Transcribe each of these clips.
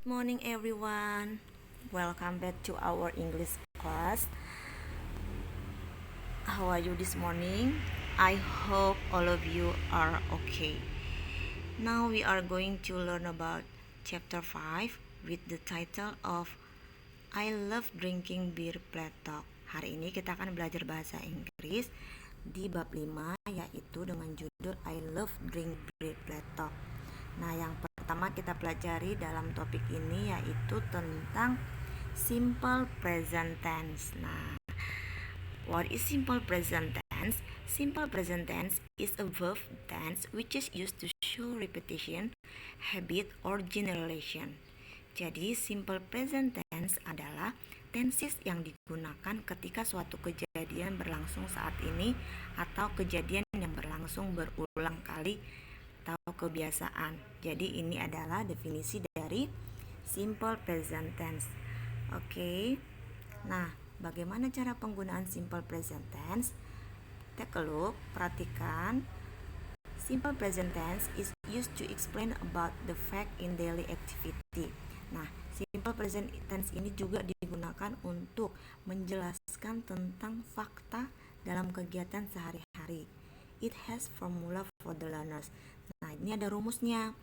Good morning everyone. Welcome back to our English class. How are you this morning? I hope all of you are okay. Now we are going to learn about chapter 5 with the title of I love drinking beer Plato. Hari ini kita akan belajar bahasa Inggris di bab 5 yaitu dengan judul I love drink beer Plato. Nah, yang pertama kita pelajari dalam topik ini yaitu tentang simple present tense. Nah, what is simple present tense? Simple present tense is a verb tense which is used to show repetition, habit, or generation. Jadi, simple present tense adalah tenses yang digunakan ketika suatu kejadian berlangsung saat ini atau kejadian yang berlangsung berulang kali atau kebiasaan. Jadi ini adalah definisi dari simple present tense. Oke. Nah, bagaimana cara penggunaan simple present tense? Take a look, perhatikan. Simple present tense is used to explain about the fact in daily activity. Nah, simple present tense ini juga digunakan untuk menjelaskan tentang fakta dalam kegiatan sehari-hari. It has formula for the learners. Nah, ini ada rumusnya.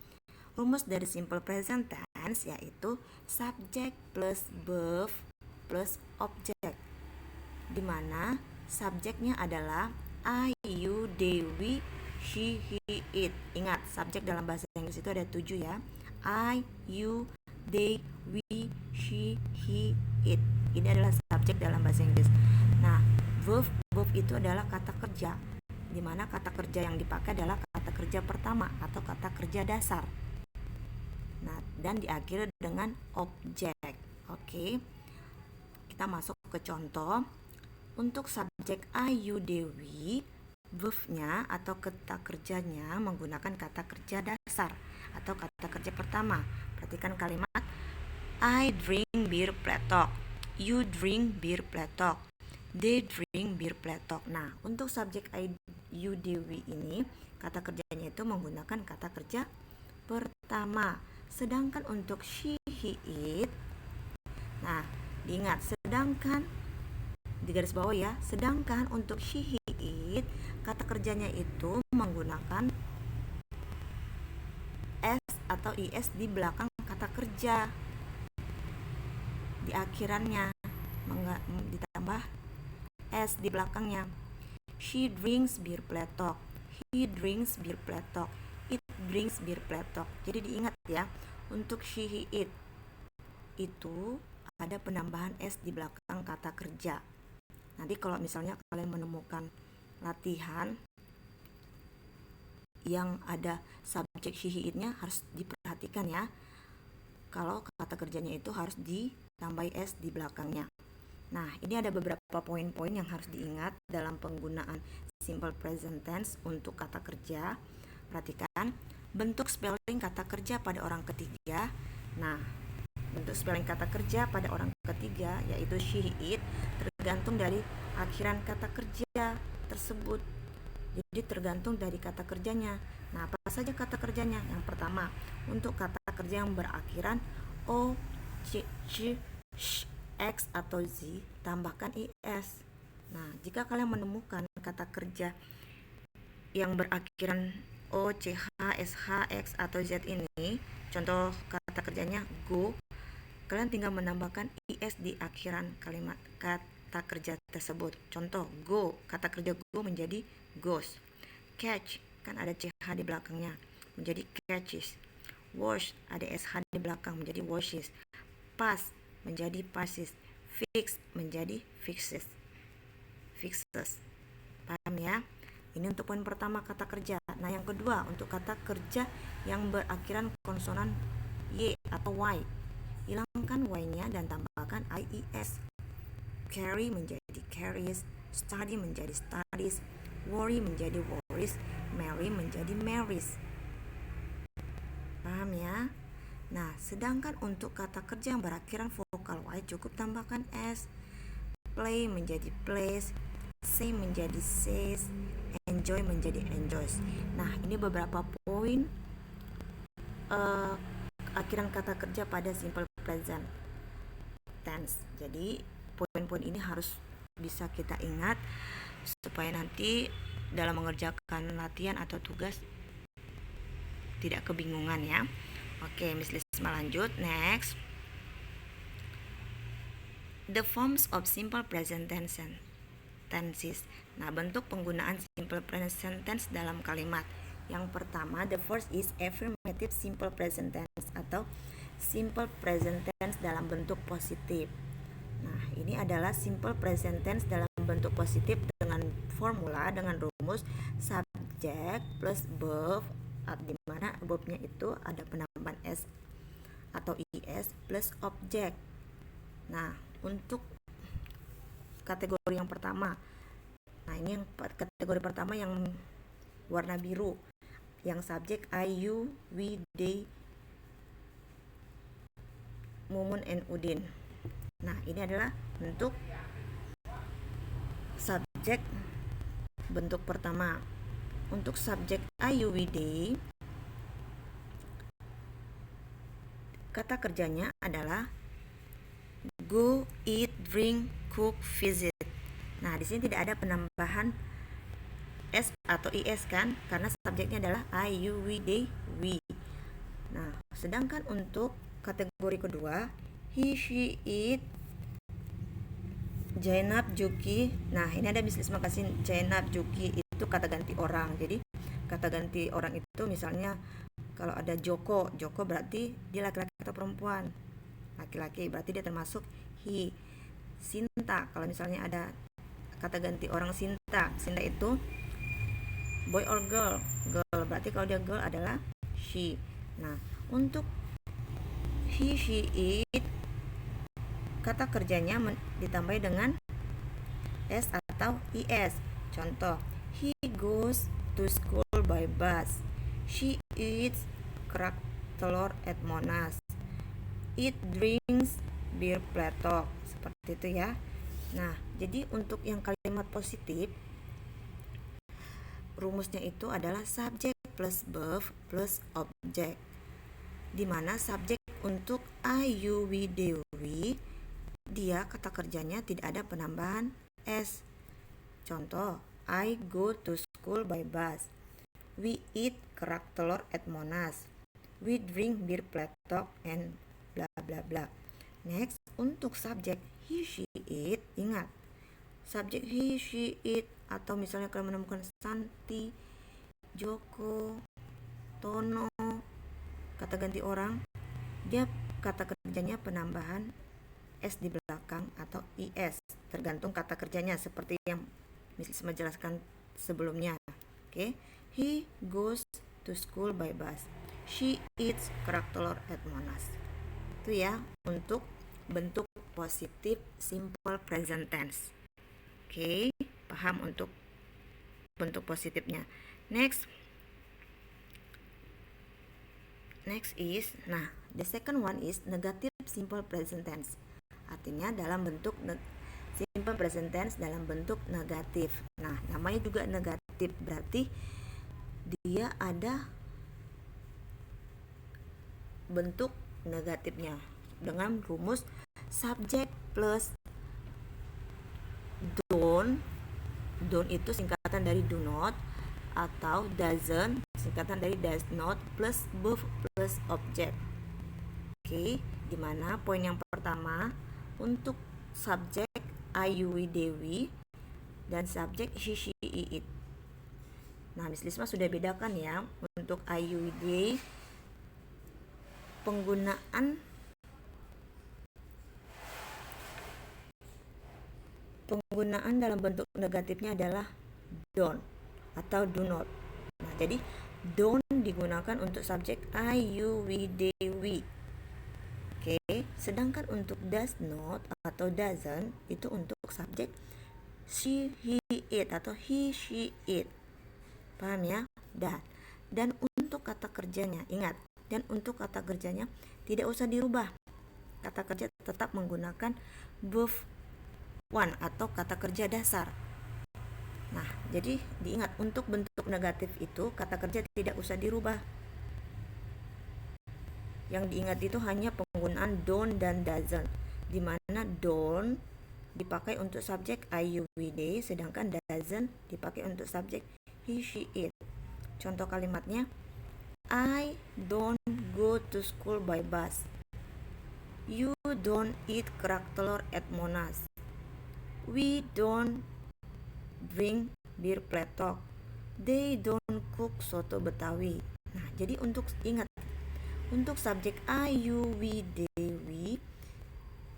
Rumus dari simple present tense yaitu subject plus verb plus object, di mana subjeknya adalah I, you, they, we, she, he, it. Ingat, subjek dalam bahasa Inggris itu ada 7 ya. I, you, they, we, she, he, it. Ini adalah subjek dalam bahasa Inggris. Nah, verb itu adalah kata kerja, di mana kata kerja yang dipakai adalah kata kerja pertama atau kata kerja dasar. Nah, dan diakhiri dengan objek. Oke. Kita masuk ke contoh. Untuk subjek I, you, they, we, verb-nya atau kata kerjanya menggunakan kata kerja dasar atau kata kerja pertama. Perhatikan kalimat I drink beer Plato. You drink beer Plato. They drink beer Plato. Nah, untuk subjek I, you, they, we ini kata kerjanya itu menggunakan kata kerja pertama. Sedangkan untuk she, he, it, nah diingat, sedangkan di garis bawah ya, sedangkan untuk she, he, it kata kerjanya itu menggunakan s atau is di belakang kata kerja, di akhirannya ditambah s di belakangnya. She drinks beer Plato. He drinks beer Plato. It drinks beer Plato. Jadi diingat ya, untuk she, he, it itu ada penambahan s di belakang kata kerja. Nanti kalau misalnya kalian menemukan latihan yang ada subjek she, he, it-nya harus diperhatikan ya. Kalau kata kerjanya itu harus ditambah s di belakangnya. Nah, ini ada beberapa poin-poin yang harus diingat dalam penggunaan simple present tense untuk kata kerja. Perhatikan bentuk spelling kata kerja pada orang ketiga. Nah, bentuk spelling kata kerja pada orang ketiga yaitu she, it tergantung dari akhiran kata kerja tersebut. Jadi tergantung dari kata kerjanya. Nah, apa saja kata kerjanya? Yang pertama, untuk kata kerja yang berakhiran o, c, sh, x atau z, tambahkan is. Nah, jika kalian menemukan kata kerja yang berakhiran o, ch, sh, x atau z ini, contoh kata kerjanya go, kalian tinggal menambahkan is di akhiran kalimat kata kerja tersebut. Contoh, go, kata kerja go menjadi goes. Catch, kan ada ch di belakangnya, menjadi catches. Wash, ada sh di belakang, menjadi washes. Pass, menjadi passes. Fix, menjadi fixes. Paham ya? Ini untuk poin pertama, kata kerja. Nah, yang kedua, untuk kata kerja yang berakhiran konsonan y atau y, hilangkan y-nya dan tambahkan ies. Carry menjadi carries, study menjadi studies, worry menjadi worries, marry menjadi marries. Paham ya? Nah, sedangkan untuk kata kerja yang berakhiran vokal y cukup tambahkan s. Play menjadi plays, say menjadi says, enjoy menjadi enjoys. Nah, ini beberapa poin akhiran kata kerja pada simple present tense. Jadi poin-poin ini harus bisa kita ingat supaya nanti dalam mengerjakan latihan atau tugas tidak kebingungan ya. Oke, Miss Lisma lanjut. Next, the forms of simple present tenses. Nah, bentuk penggunaan simple present tense dalam kalimat. Yang pertama, the first is affirmative simple present tense atau simple present tense dalam bentuk positif. Nah, ini adalah simple present tense dalam bentuk positif dengan formula, dengan rumus subject plus verb, di mana verbnya itu ada penambahan s atau is plus object. Nah, untuk kategori yang pertama, nah ini yang kategori pertama yang warna biru, yang subjek I, you, we, they, Mumun, and Udin. Nah, ini adalah bentuk subjek bentuk pertama. Untuk subjek I, you, we, they, kata kerjanya adalah go, eat, drink, cook, visit. Nah, di sini tidak ada penambahan s atau is kan, karena subjeknya adalah I, you, we, they, we. Nah, sedangkan untuk kategori kedua, he, she, it, Jainab, Juki. Nah, ini ada Miss Lisma kasih Jainab, Juki itu kata ganti orang. Jadi kata ganti orang itu misalnya kalau ada Joko berarti dia laki-laki atau perempuan. Laki-laki berarti dia termasuk he. Sinta, kalau misalnya ada kata ganti orang Sinta itu boy or girl. Girl berarti kalau dia girl adalah she. Nah, untuk he, she, it, kata kerjanya ditambah dengan s atau is. Contoh, he goes to school by bus. She eats kerak telur at Monas. It drinks bir pletok. Seperti itu ya. Nah, jadi untuk yang kalimat positif, rumusnya itu adalah subject plus verb plus object, di mana subjek untuk I, you, we, they, we, dia kata kerjanya tidak ada penambahan s. Contoh, I go to school by bus. We eat kerak telur at Monas. We drink bir pletok and bla bla bla. Next, untuk subjek he, she, it, ingat subjek he, she, it, atau misalnya kalian menemukan Santi, Joko, Tono, kata ganti orang, dia kata kerjanya penambahan s di belakang atau is, tergantung kata kerjanya seperti yang Miss menjelaskan sebelumnya. Oke, he goes to school by bus. She eats kerak telur at Monas. Itu ya untuk bentuk positif simple present tense. Oke, paham untuk bentuk positifnya. Next is, nah the second one is negative simple present tense. Artinya dalam bentuk simple present tense dalam bentuk negatif. Nah, namanya juga negatif berarti dia ada bentuk negatifnya dengan rumus subject plus don't. Don't itu singkatan dari do not, atau doesn't singkatan dari does not, plus verb plus object. Oke, dimana poin yang pertama untuk subjek I, you, we, they, we, dan subjek he, she, it. Nah, Miss Lisma sudah bedakan ya untuk I, you, we, they, penggunaan dalam bentuk negatifnya adalah don't atau do not. Nah, jadi don't digunakan untuk subjek I, you, we, they, we. Oke, sedangkan untuk does not atau doesn't itu untuk subjek she, he, it atau he, she, it. Paham ya? Dan untuk kata kerjanya, ingat, dan untuk kata kerjanya tidak usah dirubah. Kata kerja tetap menggunakan verb one atau kata kerja dasar. Nah, jadi diingat untuk bentuk negatif itu kata kerja tidak usah dirubah. Yang diingat itu hanya penggunaan don't dan doesn't, di mana don't dipakai untuk subjek I, you, we, they, sedangkan doesn't dipakai untuk subjek he, she, it. Contoh kalimatnya, I don't go to school by bus. You don't eat kerak telur at Monas. We don't drink bir pletok. They don't cook soto Betawi. Nah, jadi untuk ingat, untuk subjek I, you, we, they, we,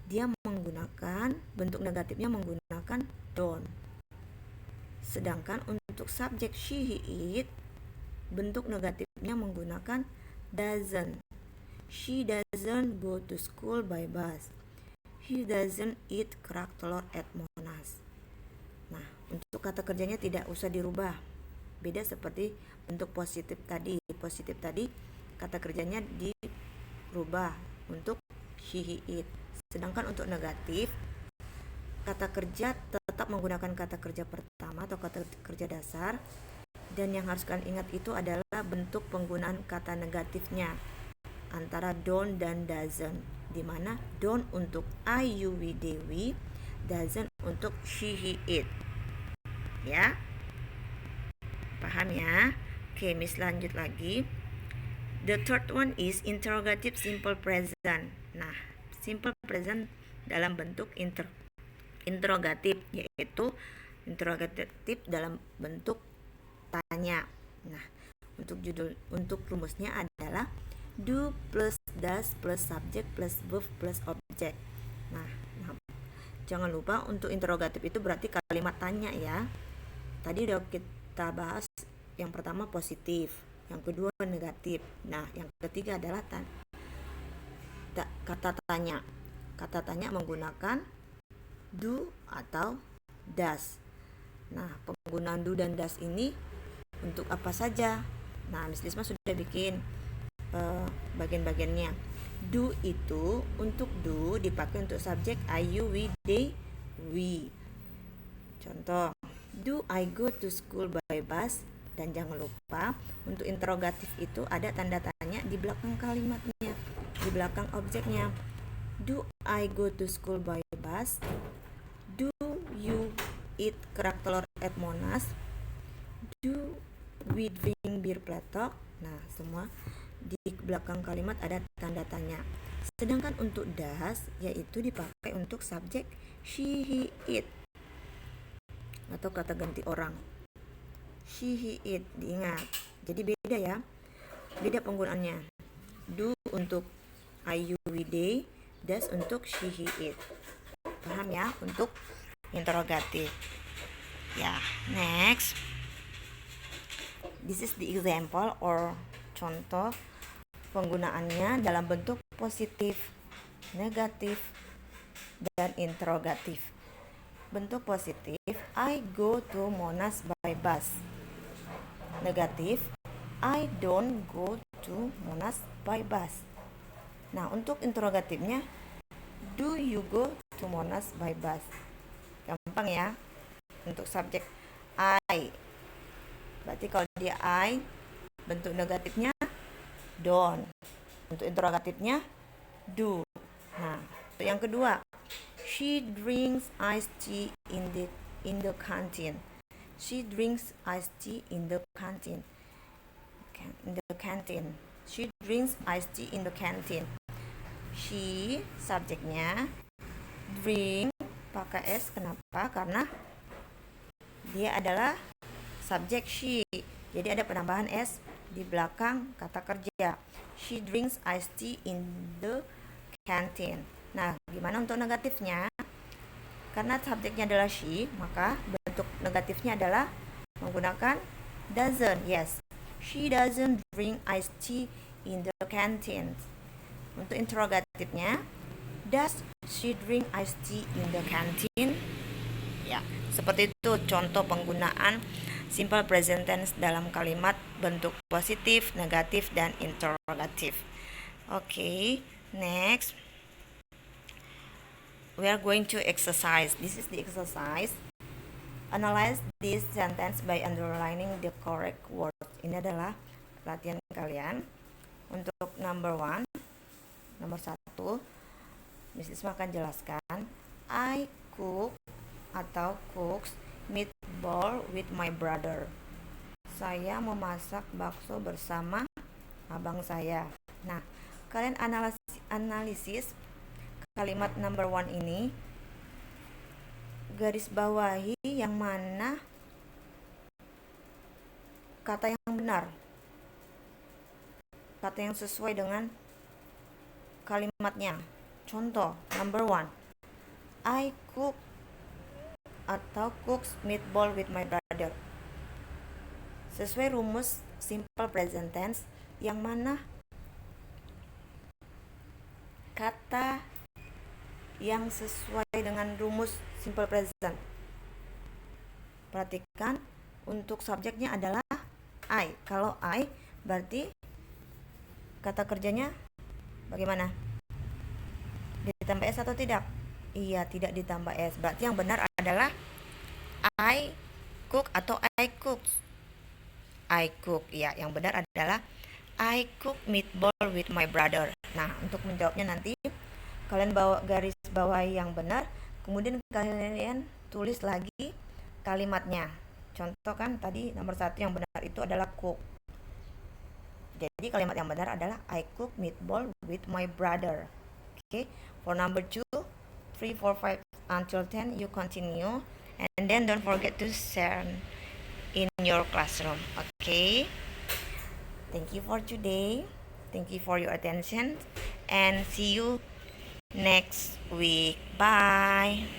dia menggunakan bentuk negatifnya menggunakan don't. Sedangkan untuk subjek she, he, it, bentuk negatifnya menggunakan doesn't. She doesn't go to school by bus. He doesn't eat kerak telur at Monas. Nah, untuk kata kerjanya tidak usah dirubah. Beda seperti bentuk positif tadi. Positif tadi kata kerjanya dirubah untuk she, he, it. Sedangkan untuk negatif, kata kerja tetap menggunakan kata kerja pertama atau kata kerja dasar. Dan yang harus kalian ingat itu adalah bentuk penggunaan kata negatifnya antara don't dan doesn't, di mana don't untuk I, you, we, they, we, doesn't untuk she, he, it. Ya, paham ya? Oke, Miss lanjut lagi. The third one is interrogative simple present. Nah, simple present dalam bentuk interrogatif, yaitu interrogatif dalam bentuk tanya. Nah, untuk rumusnya adalah do plus does plus subject plus verb plus object. Nah, jangan lupa untuk interrogatif itu berarti kalimat tanya ya. Tadi udah kita bahas, yang pertama positif, yang kedua negatif. Nah, yang ketiga adalah kata tanya. Kata tanya menggunakan do atau does. Nah, penggunaan do dan does ini untuk apa saja? Nah, Miss Lisma sudah bikin bagian-bagiannya. Do itu untuk do dipakai untuk subjek I, you, we, they, we. Contoh, do I go to school by bus? Dan jangan lupa untuk interrogatif itu ada tanda tanya di belakang kalimatnya, di belakang objeknya. Do I go to school by bus? Do you eat kerak telur at Monas? Do we drink bir pletok? Nah, semua di belakang kalimat ada tanda tanya. Sedangkan untuk does yaitu dipakai untuk subjek she, he, it atau kata ganti orang. She, he, it, diingat. Jadi beda ya, beda penggunaannya. Do untuk I, you, we, they, does untuk she, he, it. Paham ya untuk interrogatif. Ya, next. This is the example or contoh penggunaannya dalam bentuk positif, negatif, dan interrogatif. Bentuk positif, I go to Monas by bus. Negatif, I don't go to Monas by bus. Nah, untuk interrogatifnya, do you go to Monas by bus? Gampang ya. Untuk subjek I, berarti kalau dia I, bentuk negatifnya don't. Untuk interrogatifnya do. Nah, untuk yang kedua, she drinks iced tea in the canteen. She drinks iced tea in the canteen. She drinks iced tea in the canteen. She subjeknya, drink pakai s. Kenapa? Karena dia adalah subjek she. Jadi ada penambahan s di belakang kata kerja. She drinks iced tea in the canteen. Nah, gimana untuk negatifnya? Karena subjeknya adalah she, maka bentuk negatifnya adalah menggunakan doesn't. Yes, she doesn't drink iced tea in the canteen. Untuk interrogatifnya, does she drink iced tea in the canteen? Ya, seperti itu contoh penggunaan simple present tense dalam kalimat bentuk positif, negatif, dan interrogatif. Oke, next. We are going to exercise. This is the exercise. Analyze this sentence by underlining the correct word. Ini adalah latihan kalian. Untuk number 1, Nomor 1, Miss Isma akan jelaskan. I cook atau cooks meatball with my brother. Saya memasak bakso bersama abang saya. Nah, kalian analisis kalimat number 1 ini. Garis bawahi yang mana kata yang benar, kata yang sesuai dengan kalimatnya. Contoh, number 1, I cook atau cooks meatball with my brother. Sesuai rumus simple present tense, yang mana kata yang sesuai dengan rumus simple present. Perhatikan, untuk subjeknya adalah I. Kalau I, berarti kata kerjanya bagaimana? Ditambah S atau tidak? Iya, tidak ditambah S. Berarti yang benar adalah I cook atau I cooks. I cook. Ya, yang benar adalah I cook meatball with my brother. Nah, untuk menjawabnya nanti kalian bawa garis bawahi yang benar, kemudian kalian tulis lagi kalimatnya. Contoh kan tadi nomor 1 yang benar itu adalah cook. Jadi kalimat yang benar adalah I cook meatball with my brother. Okay. For number 2, 3, 4, 5 until 10 you continue, and then don't forget to share in your classroom. Okay. Thank you for today. Thank you for your attention, and see you next week. Bye.